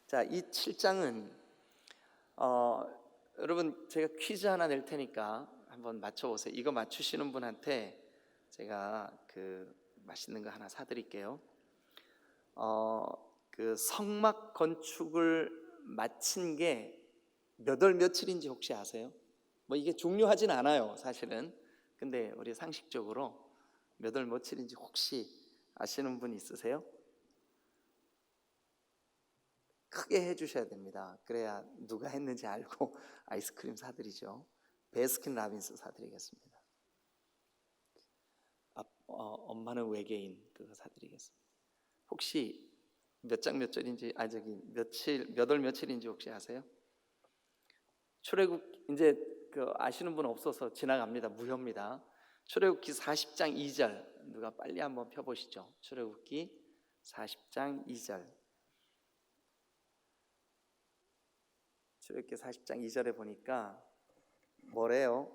자, 이 7장은 여러분 제가 퀴즈 하나 낼 테니까 한번 맞춰보세요. 이거 맞추시는 분한테 제가 맛있는 거 하나 사드릴게요. 그 성막 건축을 마친 게 몇 월 며칠인지 혹시 아세요? 뭐 이게 중요하진 않아요, 사실은. 근데 우리 상식적으로 몇 월 며칠인지 혹시 아시는 분 있으세요? 크게 해주셔야 됩니다. 그래야 누가 했는지 알고 아이스크림 사드리죠. 베스킨 라빈스 사드리겠습니다. 엄마는 외계인 그거 사드리겠습니다. 혹시 몇 장 몇 절인지 몇 월 며칠인지 혹시 아세요? 출애굽 이제 아시는 분 없어서 지나갑니다. 무효입니다. 출애굽기 40장 2절 누가 빨리 한번 펴보시죠. 출애굽기 40장 2절. 출애굽기 40장 2절에 보니까 뭐래요?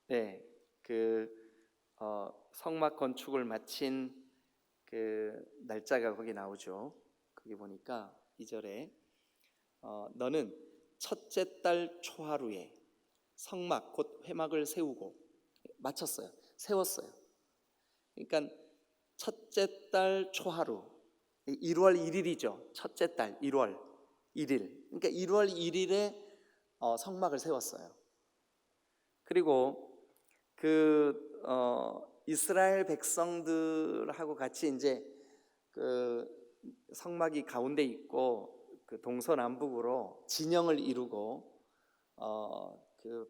네, 성막 건축을 마친 그 날짜가 거기 나오죠. 거기 보니까 2절에 너는 첫째 달 초하루에 성막 곧 회막을 세우고 마쳤어요. 세웠어요. 그러니까 첫째 달 초하루 1월 1일이죠. 첫째 달 1월 1일. 그러니까 1월 1일에 성막을 세웠어요. 그리고 이스라엘 백성들하고 같이 이제 성막이 가운데 있고 동서남북으로 진영을 이루고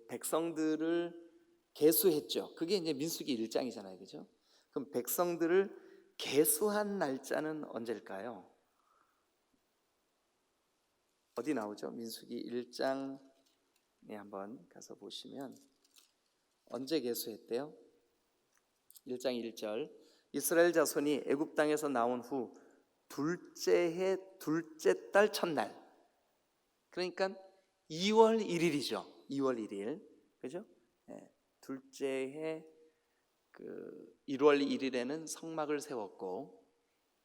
백성들을 계수했죠. 그게 이제 민수기 1장이잖아요, 그죠? 그럼 백성들을 계수한 날짜는 언제일까요? 어디 나오죠? 민수기 1장에 한번 가서 보시면 언제 계수했대요? 1장 1절 이스라엘 자손이 애굽 땅에서 나온 후 둘째 해 둘째 달 첫날, 그러니까 2월 1일이죠. 2월 1일, 그죠? 네. 둘째 해 1월 1일에는 성막을 세웠고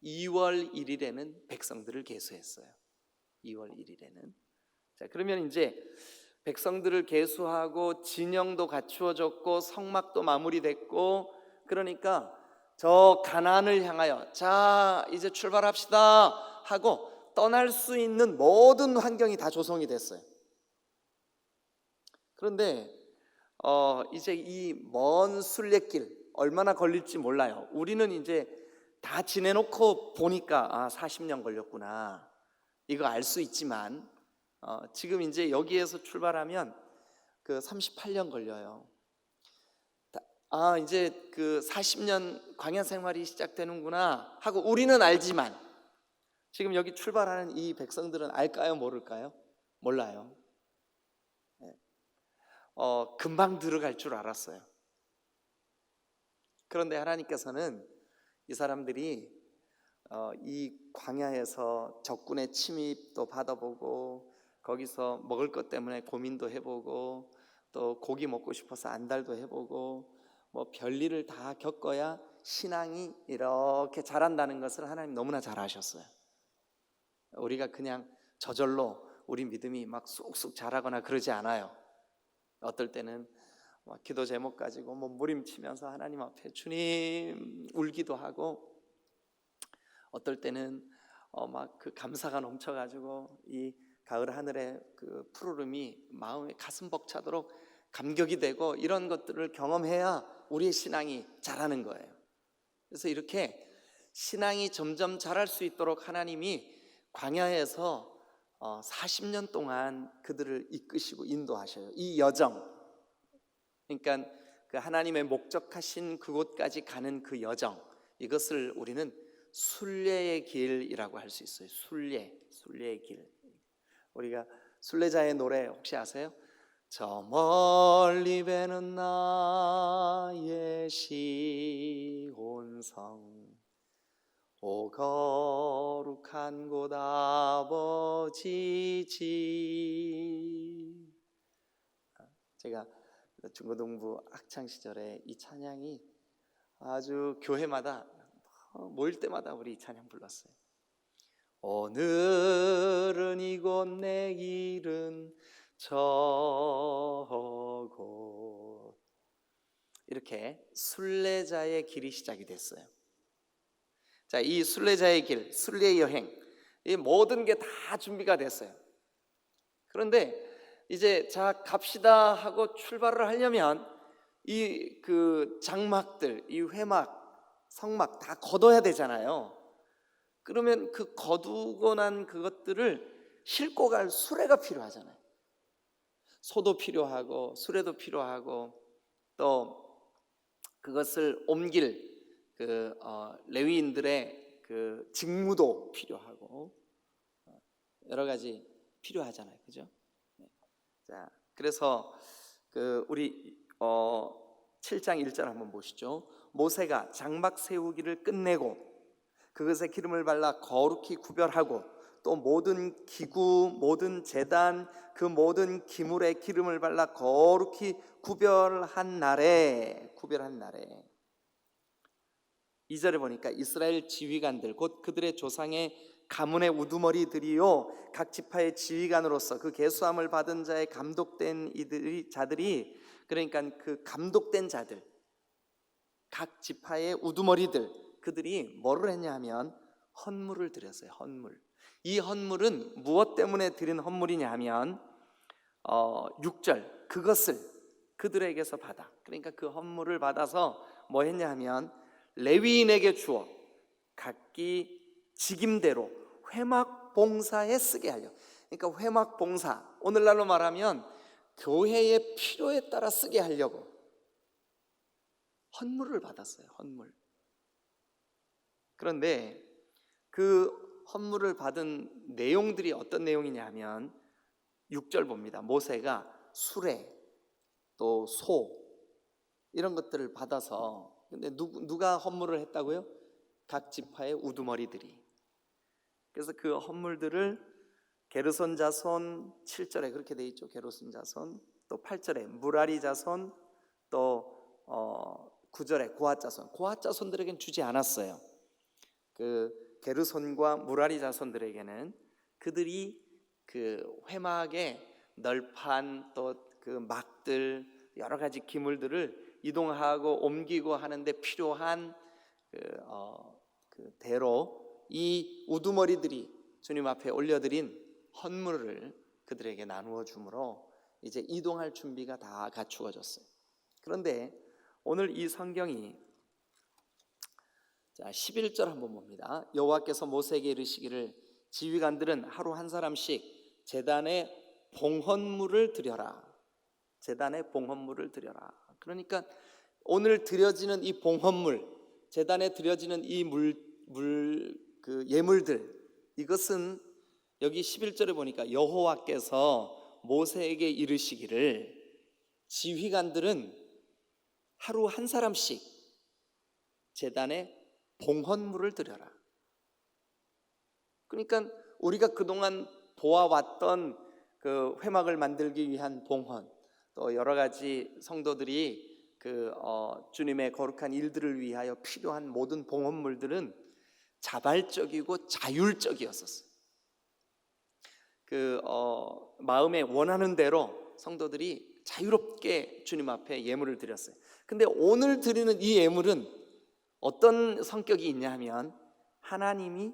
2월 1일에는 백성들을 계수했어요. 2월 1일에는. 자, 그러면 이제 백성들을 계수하고 진영도 갖추어졌고 성막도 마무리됐고, 그러니까 저 가나안을 향하여 자 이제 출발합시다 하고 떠날 수 있는 모든 환경이 다 조성이 됐어요. 그런데 이제 이 먼 순례길 얼마나 걸릴지 몰라요. 우리는 이제 다 지내놓고 보니까 40년 걸렸구나 이거 알 수 있지만 지금 이제 여기에서 출발하면 38년 걸려요. 이제 40년 광야 생활이 시작되는구나 하고 우리는 알지만 지금 여기 출발하는 이 백성들은 알까요? 모를까요? 몰라요. 금방 들어갈 줄 알았어요. 그런데 하나님께서는 이 사람들이 이 광야에서 적군의 침입도 받아보고 거기서 먹을 것 때문에 고민도 해보고 또 고기 먹고 싶어서 안달도 해보고 뭐 별일을 다 겪어야 신앙이 이렇게 자란다는 것을 하나님 너무나 잘 아셨어요. 우리가 그냥 저절로 우리 믿음이 막 쑥쑥 자라거나 그러지 않아요. 어떨 때는 막 기도 제목 가지고 몸부림치면서 하나님 앞에 주님 울기도 하고, 어떨 때는 막 감사가 넘쳐가지고 이 가을 하늘의 푸르름이 마음에 가슴 벅차도록 감격이 되고, 이런 것들을 경험해야 우리의 신앙이 자라는 거예요. 그래서 이렇게 신앙이 점점 자랄 수 있도록 하나님이 광야에서 40년 동안 그들을 이끄시고 인도하셔요. 이 여정, 그러니까 하나님의 목적하신 그곳까지 가는 그 여정, 이것을 우리는 순례의 길이라고 할 수 있어요. 순례의 길. 우리가 순례자의 노래 혹시 아세요? 저 멀리 배는 나의 시온성, 오 거룩한 곳 아버지 집. 제가 중고등부 학창 시절에 이 찬양이 아주 교회마다 모일 때마다 우리 이 찬양 불렀어요. 오늘은 이곳 내일은 저곳. 이렇게 순례자의 길이 시작이 됐어요. 자, 이 순례자의 길, 순례 여행, 이 모든 게 다 준비가 됐어요. 그런데 이제 자 갑시다 하고 출발을 하려면 이 그 장막들, 이 회막, 성막 다 걷어야 되잖아요. 그러면 그 거두고 난 그것들을 싣고 갈 수레가 필요하잖아요. 소도 필요하고 수레도 필요하고 또 그것을 옮길 레위인들의 그 직무도 필요하고 여러 가지 필요하잖아요, 그죠? 자, 그래서 우리 7장 1절 한번 보시죠. 모세가 장막 세우기를 끝내고 그것에 기름을 발라 거룩히 구별하고 또 모든 기구, 모든 제단, 그 모든 기물에 기름을 발라 거룩히 구별한 날에 2절에 보니까 이스라엘 지휘관들 곧 그들의 조상의 가문의 우두머리들이요 각 지파의 지휘관으로서 그 계수함을 받은 자의 감독된 자들이 그러니까 그 감독된 자들 각 지파의 우두머리들 그들이 뭐를 했냐 하면 헌물을 드렸어요. 헌물. 이 헌물은 무엇 때문에 드린 헌물이냐 하면 6절 그것을 그들에게서 받아. 그러니까 그 헌물을 받아서 뭐 했냐 하면 레위인에게 주어 각기 직임대로 회막 봉사에 쓰게 하려. 그러니까 회막 봉사, 오늘날로 말하면 교회의 필요에 따라 쓰게 하려고 헌물을 받았어요. 헌물. 그런데 그 헌물을 받은 내용들이 어떤 내용이냐 하면 6절 봅니다. 모세가 수레 또 소 이런 것들을 받아서, 근데 누가 헌물을 했다고요? 각 지파의 우두머리들이. 그래서 그 헌물들을 게르손 자손 7절에 그렇게 돼 있죠. 게르손 자손, 또 8절에 무라리 자손, 또 9절에 고핫 자손. 고핫 자손들에게는 주지 않았어요. 그 게르손과 무라리 자손들에게는 그들이 그 회막의 널판 또 그 막들 여러 가지 기물들을 이동하고 옮기고 하는데 필요한 그 대로 이 우두머리들이 주님 앞에 올려드린 헌물을 그들에게 나누어 주므로 이제 이동할 준비가 다 갖추어졌어요. 그런데 오늘 이 성경이 자 11절 한번 봅니다. 여호와께서 모세에게 이르시기를 지휘관들은 하루 한 사람씩 제단에 봉헌물을 드려라. 제단에 봉헌물을 드려라. 그러니까 오늘 드려지는 이 봉헌물, 제단에 드려지는 이 그 예물들, 이것은 여기 11절에 보니까 여호와께서 모세에게 이르시기를 지휘관들은 하루 한 사람씩 제단에 봉헌물을 드려라. 그러니까 우리가 그동안 보아왔던 그 회막을 만들기 위한 봉헌, 또 여러 가지 성도들이 주님의 거룩한 일들을 위하여 필요한 모든 봉헌물들은 자발적이고 자율적이었었어요. 마음에 원하는 대로 성도들이 자유롭게 주님 앞에 예물을 드렸어요. 근데 오늘 드리는 이 예물은 어떤 성격이 있냐 하면 하나님이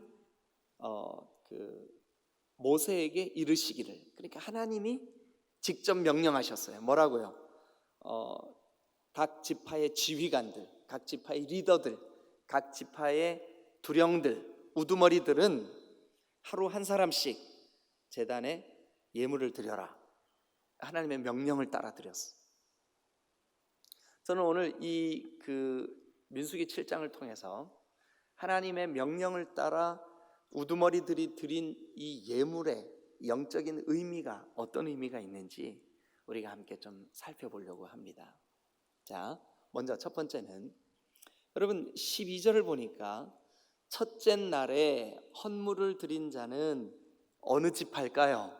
모세에게 이르시기를, 그러니까 하나님이 직접 명령하셨어요. 뭐라고요? 각 지파의 지휘관들, 각 지파의 리더들, 각 지파의 두령들, 우두머리들은 하루 한 사람씩 제단에 예물을 드려라. 하나님의 명령을 따라 드렸어요. 저는 오늘 이 민수기 7장을 통해서 하나님의 명령을 따라 우두머리들이 드린 이 예물의 영적인 의미가 어떤 의미가 있는지 우리가 함께 좀 살펴보려고 합니다. 자, 먼저 첫 번째는 여러분 12절을 보니까 첫째 날에 헌물을 드린 자는 어느 지파일까요?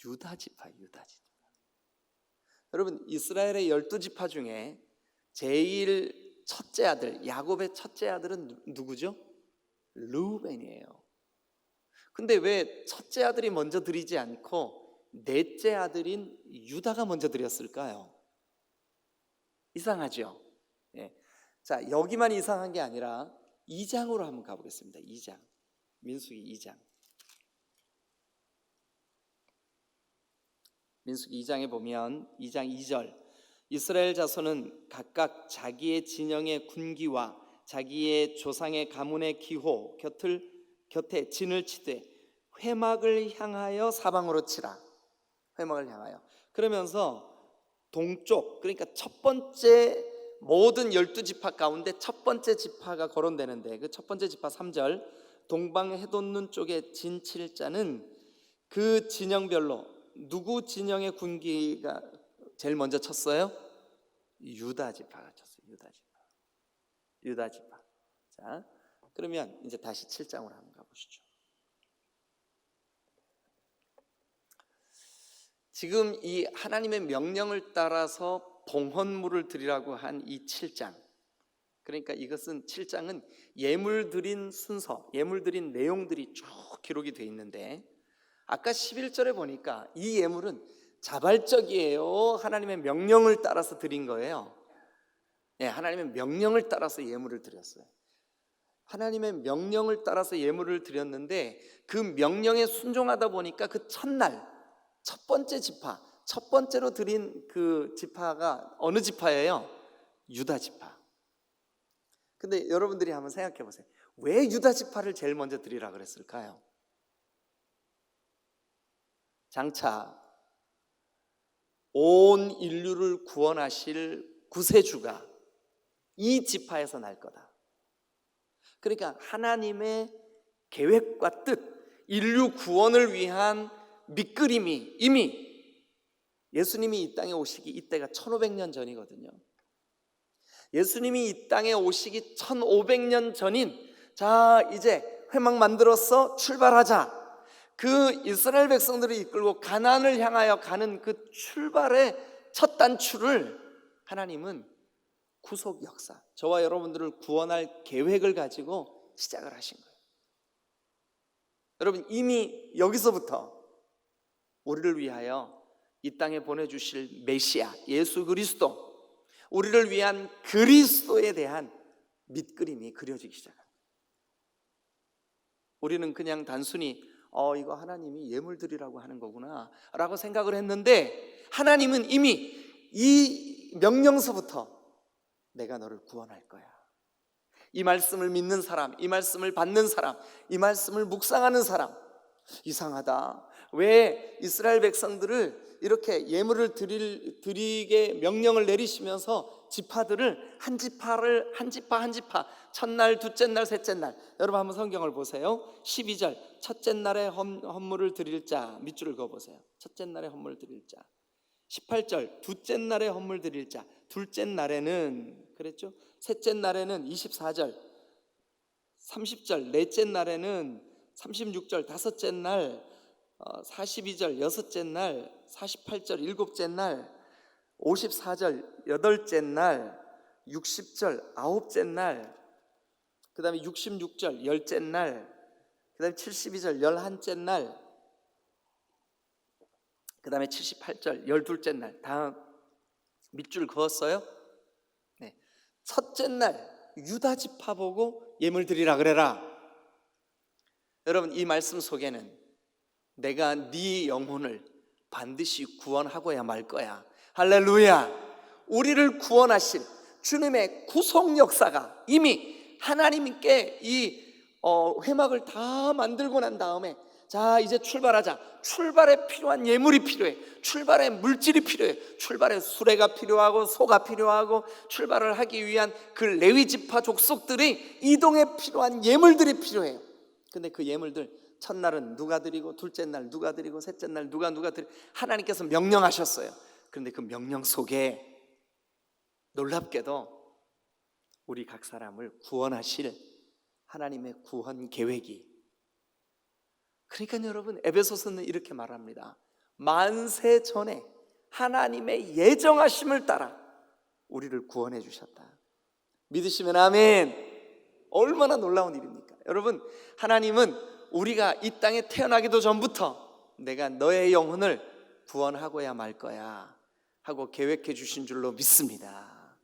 유다 지파. 여러분 이스라엘의 12지파 중에 제일 첫째 아들, 야곱의 첫째 아들은 누구죠? 르우벤이에요. 근데 왜 첫째 아들이 먼저 드리지 않고 넷째 아들인 유다가 먼저 드렸을까요? 이상하죠? 예. 자, 여기만 이상한 게 아니라 2장으로 한번 가보겠습니다. 2장, 민수기 2장. 민수기 2장에 보면 2장 2절, 이스라엘 자손은 각각 자기의 진영의 군기와 자기의 조상의 가문의 기호 곁에 진을 치되 회막을 향하여 사방으로 치라. 회막을 향하여. 그러면서 동쪽, 그러니까 첫 번째 모든 12지파 가운데 첫 번째 지파가 거론되는데, 그 첫 번째 지파 3절, 동방 해돋는 쪽에 진 칠 자는 그 진영별로 누구 진영의 군기가 제일 먼저 쳤어요? 유다 지파가 쳤어요. 유다 지파. 자, 그러면 이제 다시 7장으로 한번 가보시죠. 지금 이 하나님의 명령을 따라서 봉헌물을 드리라고 한 이 7장, 그러니까 이것은 7장은 예물 드린 순서, 예물 드린 내용들이 쭉 기록이 되어 있는데, 아까 11절에 보니까 이 예물은 자발적이에요, 하나님의 명령을 따라서 드린 거예요? 네, 하나님의 명령을 따라서 예물을 드렸어요. 하나님의 명령을 따라서 예물을 드렸는데, 그 명령에 순종하다 보니까 그 첫날 첫 번째 지파, 첫 번째로 드린 그 지파가 어느 지파예요? 유다 지파. 근데 여러분들이 한번 생각해 보세요. 왜 유다 지파를 제일 먼저 드리라 그랬을까요? 장차 온 인류를 구원하실 구세주가 이 지파에서 날 거다. 그러니까 하나님의 계획과 뜻, 인류 구원을 위한 밑그림이 이미, 예수님이 이 땅에 오시기 이때가 1500년 전이거든요. 예수님이 이 땅에 오시기 1500년 전인, 자 이제 회막 만들어서 출발하자, 그 이스라엘 백성들을 이끌고 가나안을 향하여 가는 그 출발의 첫 단추를 하나님은 구속 역사, 저와 여러분들을 구원할 계획을 가지고 시작을 하신 거예요. 여러분, 이미 여기서부터 우리를 위하여 이 땅에 보내주실 메시아 예수 그리스도, 우리를 위한 그리스도에 대한 밑그림이 그려지기 시작합니다. 우리는 그냥 단순히 이거 하나님이 예물 드리라고 하는 거구나 라고 생각을 했는데, 하나님은 이미 이 명령서부터 내가 너를 구원할 거야, 이 말씀을 믿는 사람, 이 말씀을 받는 사람, 이 말씀을 묵상하는 사람, 이상하다, 왜 이스라엘 백성들을 이렇게 예물을 드리게 명령을 내리시면서 지파들을 한 지파 한 지파, 첫날, 둘째 날, 셋째 날, 여러분 한번 성경을 보세요. 12절, 첫째 날에 헌물을 드릴 자, 밑줄을 그어보세요. 첫째 날에 헌물을 드릴 자. 18절, 둘째 날에 헌물 드릴 자, 둘째 날에는 그랬죠? 셋째 날에는 24절, 30절, 넷째 날에는 36절, 다섯째 날, 42절, 여섯째 날, 48절, 일곱째 날, 54절, 여덟째 날, 60절, 아홉째 날, 그 다음에 66절, 열째 날, 그 다음에 72절, 열한째 날, 그 다음에 78절, 열둘째 날. 다음 밑줄 그었어요? 네. 첫째 날 유다 지파 보고 예물 드리라 그래라. 여러분, 이 말씀 속에는 내가 네 영혼을 반드시 구원하고야 말 거야, 할렐루야, 우리를 구원하실 주님의 구속 역사가 이미 하나님께 이 회막을 다 만들고 난 다음에, 자 이제 출발하자, 출발에 필요한 예물이 필요해, 출발에 물질이 필요해, 출발에 수레가 필요하고 소가 필요하고, 출발을 하기 위한 그 레위 지파 족속들이 이동에 필요한 예물들이 필요해요. 근데 그 예물들 첫날은 누가 드리고, 둘째 날 누가 드리고, 셋째 날 누가 드리고, 하나님께서 명령하셨어요. 그런데 그 명령 속에 놀랍게도 우리 각 사람을 구원하실 하나님의 구원 계획이, 그러니까 여러분, 에베소서는 이렇게 말합니다. 만세 전에 하나님의 예정하심을 따라 우리를 구원해 주셨다. 믿으시면 아멘. 얼마나 놀라운 일입니까? 여러분, 하나님은 우리가 이 땅에 태어나기도 전부터 내가 너의 영혼을 구원하고야 말 거야 하고 계획해 주신 줄로 믿습니다.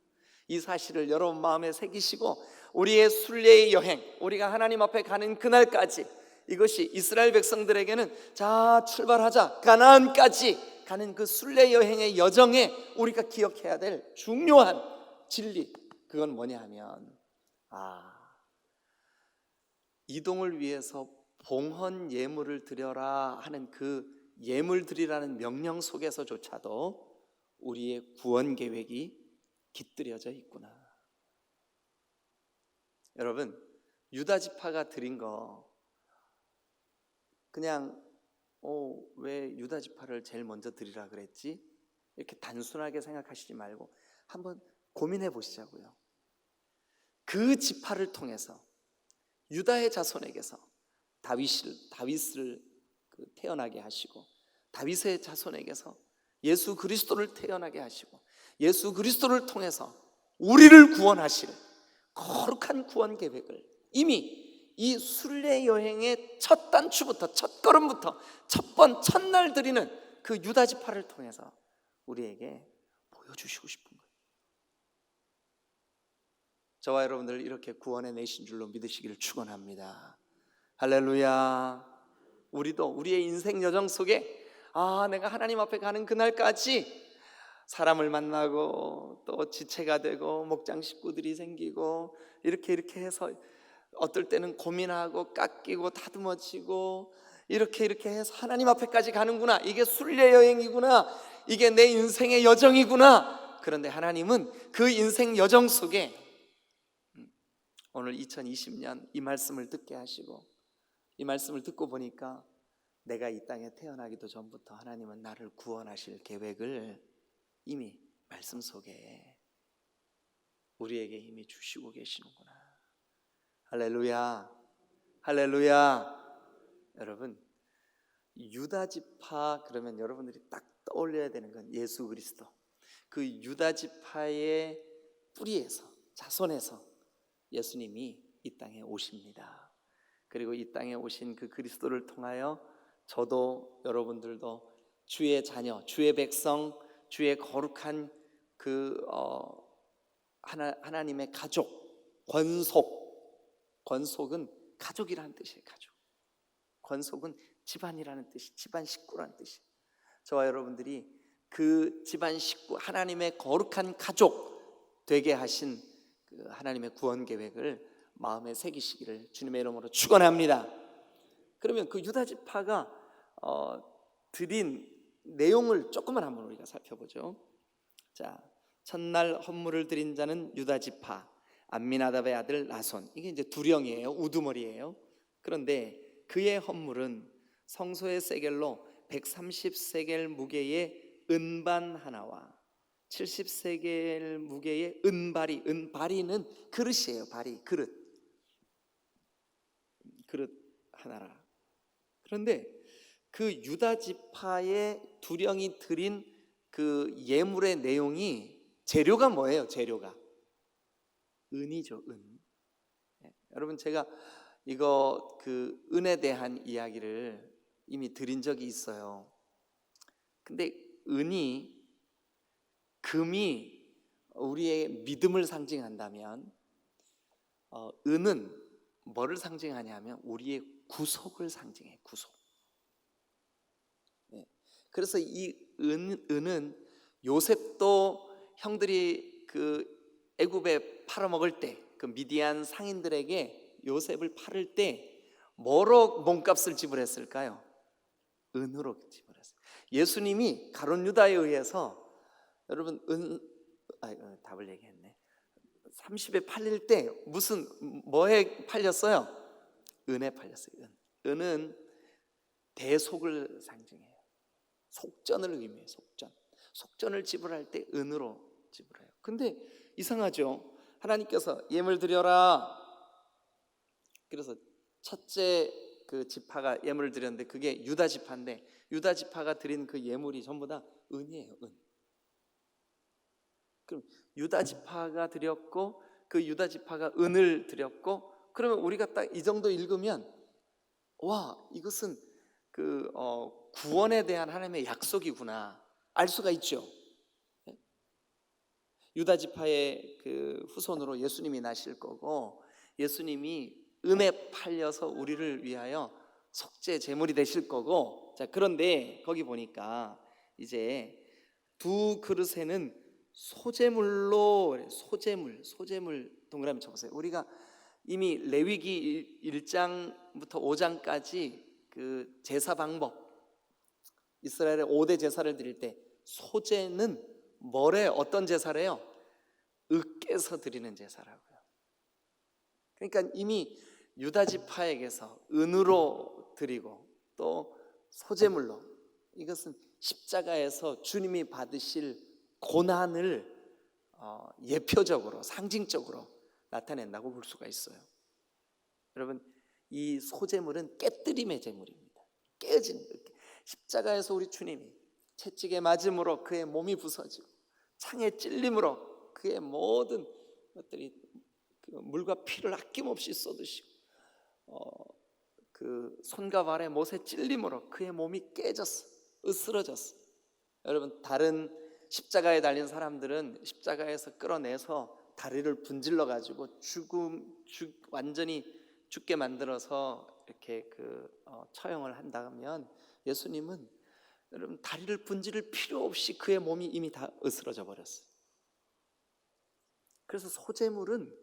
이 사실을 여러분 마음에 새기시고 우리의 순례의 여행, 우리가 하나님 앞에 가는 그날까지, 이것이 이스라엘 백성들에게는 자 출발하자 가나안까지 가는 그 순례 여행의 여정에 우리가 기억해야 될 중요한 진리, 그건 뭐냐 하면 이동을 위해서 봉헌 예물을 드려라 하는 그 예물 드리라는 명령 속에서조차도 우리의 구원 계획이 깃들여져 있구나. 여러분, 유다 지파가 드린 거 그냥 왜 유다 지파를 제일 먼저 드리라 그랬지? 이렇게 단순하게 생각하시지 말고 한번 고민해 보시자고요. 그 지파를 통해서 유다의 자손에게서 다윗을 태어나게 하시고, 다윗의 자손에게서 예수 그리스도를 태어나게 하시고, 예수 그리스도를 통해서 우리를 구원하실 거룩한 구원 계획을 이미 이 순례 여행의 첫 단추부터, 첫 걸음부터, 첫날 드리는 그 유다 지파를 통해서 우리에게 보여주시고 싶은 거예요. 저와 여러분들 이렇게 구원해 내신 줄로 믿으시기를 축원합니다. 할렐루야. 우리도 우리의 인생 여정 속에 내가 하나님 앞에 가는 그날까지 사람을 만나고 또 지체가 되고 목장 식구들이 생기고 이렇게 해서 어떨 때는 고민하고 깎이고 다듬어지고 이렇게 해서 하나님 앞에까지 가는구나. 이게 순례 여행이구나. 이게 내 인생의 여정이구나. 그런데 하나님은 그 인생 여정 속에 오늘 2020년 이 말씀을 듣게 하시고, 이 말씀을 듣고 보니까 내가 이 땅에 태어나기도 전부터 하나님은 나를 구원하실 계획을 이미 말씀 속에 우리에게 이미 주시고 계시는구나. 할렐루야. 할렐루야. 여러분, 유다 지파 그러면 여러분들이 딱 떠올려야 되는 건 예수 그리스도. 그 유다 지파의 뿌리에서, 자손에서 예수님이 이 땅에 오십니다. 그리고 이 땅에 오신 그 그리스도를 통하여 저도 여러분들도 주의 자녀, 주의 백성, 주의 거룩한 하나님의 가족, 권속은 가족이라는 뜻이에요. 가족. 권속은 집안이라는 뜻이, 집안 식구라는 뜻이. 저와 여러분들이 그 집안 식구, 하나님의 거룩한 가족 되게 하신 그 하나님의 구원 계획을 마음에 새기시기를 주님의 이름으로 축원합니다. 그러면 그 유다 지파가 드린 내용을 조금만 한번 우리가 살펴보죠. 자, 첫날 헌물을 드린 자는 유다 지파 암미나답의 아들 나손. 이게 이제 두령이에요. 우두머리예요. 그런데 그의 헌물은 성소의 세겔로 130세겔 무게의 은반 하나와 70세겔 무게의 은바리. 은바리는 그릇이에요. 바리, 그릇 하나라. 그런데 그 유다 지파의 두령이 드린 그 예물의 내용이, 재료가 뭐예요? 재료가 은이죠. 은. 여러분, 제가 이거 그 은에 대한 이야기를 이미 드린 적이 있어요. 근데 금이 우리의 믿음을 상징한다면 은은 뭐를 상징하냐면 우리의 구속을 상징해요. 구속. 그래서 이 은은 요셉도 형들이 그 애굽에 팔아먹을 때, 그 미디안 상인들에게 요셉을 팔을 때 뭐로 몸값을 지불했을까요? 은으로 지불했어요. 예수님이 가룟 유다에 의해서, 여러분 답을 얘기했네. 30에 팔릴 때 뭐에 팔렸어요? 은에 팔렸어요. 은은 대속을 상징해요. 속전을 의미해요. 속전을 지불할 때 은으로 지불해요. 근데 이상하죠? 하나님께서 예물 드려라. 그래서 첫째 그 지파가 예물을 드렸는데 그게 유다 지파인데, 유다 지파가 드린 그 예물이 전부 다 은이에요. 은. 그럼 유다 지파가 드렸고 그 유다 지파가 은을 드렸고, 그러면 우리가 딱 이 정도 읽으면 와, 이것은 구원에 대한 하나님의 약속이구나 알 수가 있죠. 유다 지파의 그 후손으로 예수님이 나실 거고, 예수님이 은에 팔려서 우리를 위하여 속죄 제물이 되실 거고. 자, 그런데 거기 보니까 이제 두 그릇에는 소제물로, 소제물 동그라미 쳐보세요. 우리가 이미 레위기 1장부터 5장까지 그 제사 방법, 이스라엘의 5대 제사를 드릴 때 소제는 뭐래? 어떤 제사래요? 으깨서 드리는 제사라고요. 그러니까 이미 유다 지파에게서 은으로 드리고 또 소제물로, 이것은 십자가에서 주님이 받으실 고난을 예표적으로, 상징적으로 나타낸다고 볼 수가 있어요. 여러분, 이 소제물은 깨뜨림의 제물입니다. 깨어지는 거예요. 십자가에서 우리 주님이 채찍에 맞음으로 그의 몸이 부서지고 창에 찔림으로 그의 모든 것들이 물과 피를 아낌없이 쏟으시고, 그 손과 발의 못에 찔림으로 그의 몸이 깨졌어, 으스러졌어. 여러분, 다른 십자가에 달린 사람들은 십자가에서 끌어내서 다리를 분질러 가지고 완전히 죽게 만들어서 이렇게 처형을 한다면, 예수님은 여러분 다리를 분질릴 필요 없이 그의 몸이 이미 다 으스러져 버렸어요. 그래서 소제물은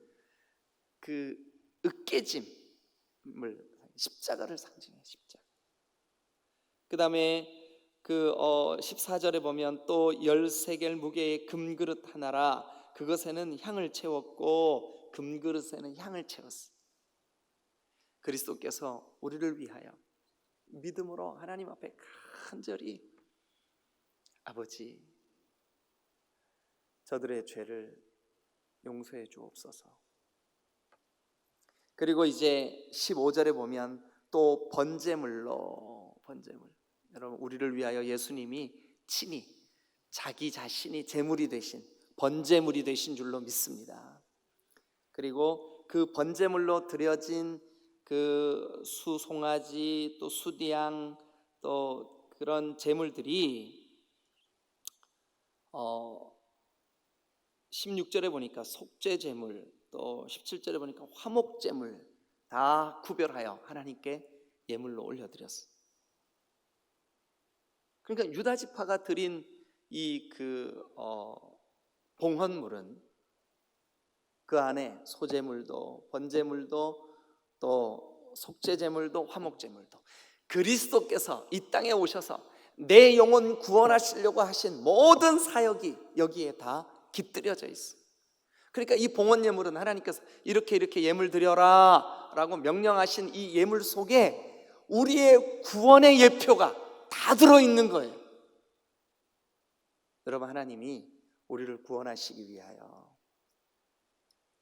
그 으깨짐을, 십자가를 상징해요. 십자가. 그 다음에 14절에 보면 또 13개의 무게의 금그릇 하나라, 그것에는 향을 채웠고 금그릇에는 향을 채웠어. 그리스도께서 우리를 위하여 믿음으로 하나님 앞에 간절히, 아버지, 저들의 죄를 용서해 주옵소서. 그리고 이제 15절에 보면 또 번제물로, 여러분, 우리를 위하여 예수님이 친히 자기 자신이 제물이 되신, 번제물이 되신 줄로 믿습니다. 그리고 그 번제물로 드려진 그 수송아지, 또 수디양, 또 그런 제물들이 16절에 보니까 속죄 제물, 또 17절에 보니까 화목 제물 다 구별하여 하나님께 예물로 올려드렸어. 그러니까 유다 지파가 드린 이 봉헌물은 그 안에 소제물도 번제물도 또 속죄제물도 화목제물도, 그리스도께서 이 땅에 오셔서 내 영혼 구원하시려고 하신 모든 사역이 여기에 다 깃들여져 있어. 그러니까 이 봉헌 예물은 하나님께서 이렇게 예물 드려라 라고 명령하신 이 예물 속에 우리의 구원의 예표가 다 들어있는 거예요. 여러분, 하나님이 우리를 구원하시기 위하여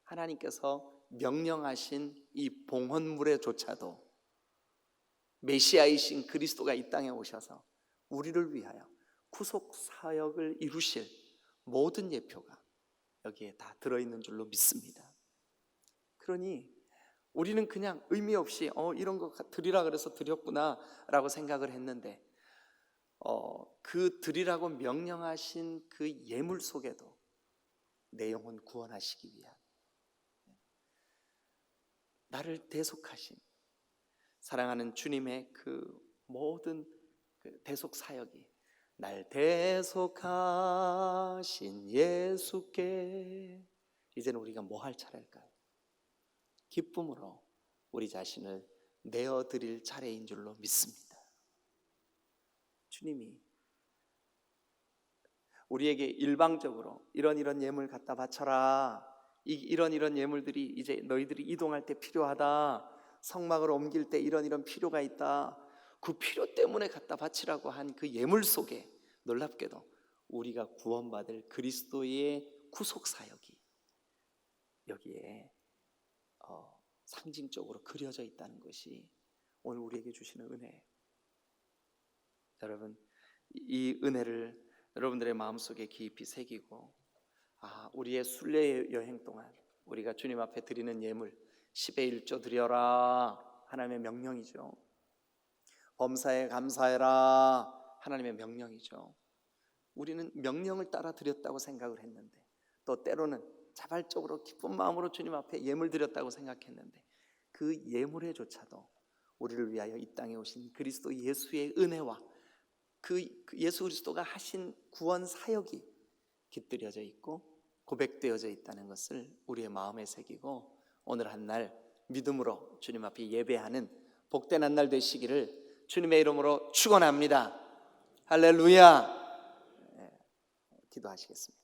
하나님께서 명령하신 이 봉헌물에조차도 메시아이신 그리스도가 이 땅에 오셔서 우리를 위하여 구속 사역을 이루실 모든 예표가 여기에 다 들어있는 줄로 믿습니다. 그러니 우리는 그냥 의미 없이 이런 거 드리라 그래서 드렸구나 라고 생각을 했는데, 그 드리라고 명령하신 그 예물 속에도 내 영혼 구원하시기 위한, 나를 대속하신 사랑하는 주님의 그 모든 대속 사역이, 날 대속하신 예수께 이제는 우리가 뭐 할 차례일까요? 기쁨으로 우리 자신을 내어드릴 차례인 줄로 믿습니다. 주님이 우리에게 일방적으로 이런 예물 갖다 바쳐라, 이런 예물들이 이제 너희들이 이동할 때 필요하다, 성막을 옮길 때 이런 필요가 있다, 그 필요 때문에 갖다 바치라고 한 그 예물 속에 놀랍게도 우리가 구원받을 그리스도의 구속 사역이 여기에 상징적으로 그려져 있다는 것이 오늘 우리에게 주시는 은혜예요. 여러분, 이 은혜를 여러분들의 마음속에 깊이 새기고, 우리의 순례 여행 동안 우리가 주님 앞에 드리는 예물 10의 1조 드려라, 하나님의 명령이죠. 범사에 감사해라, 하나님의 명령이죠. 우리는 명령을 따라 드렸다고 생각을 했는데, 또 때로는 자발적으로 기쁜 마음으로 주님 앞에 예물 드렸다고 생각했는데, 그 예물에조차도 우리를 위하여 이 땅에 오신 그리스도 예수의 은혜와 그 예수 그리스도가 하신 구원 사역이 깃들여져 있고 고백되어져 있다는 것을 우리의 마음에 새기고, 오늘 한 날 믿음으로 주님 앞에 예배하는 복된 한 날 되시기를 주님의 이름으로 축원합니다. 할렐루야. 기도하시겠습니다.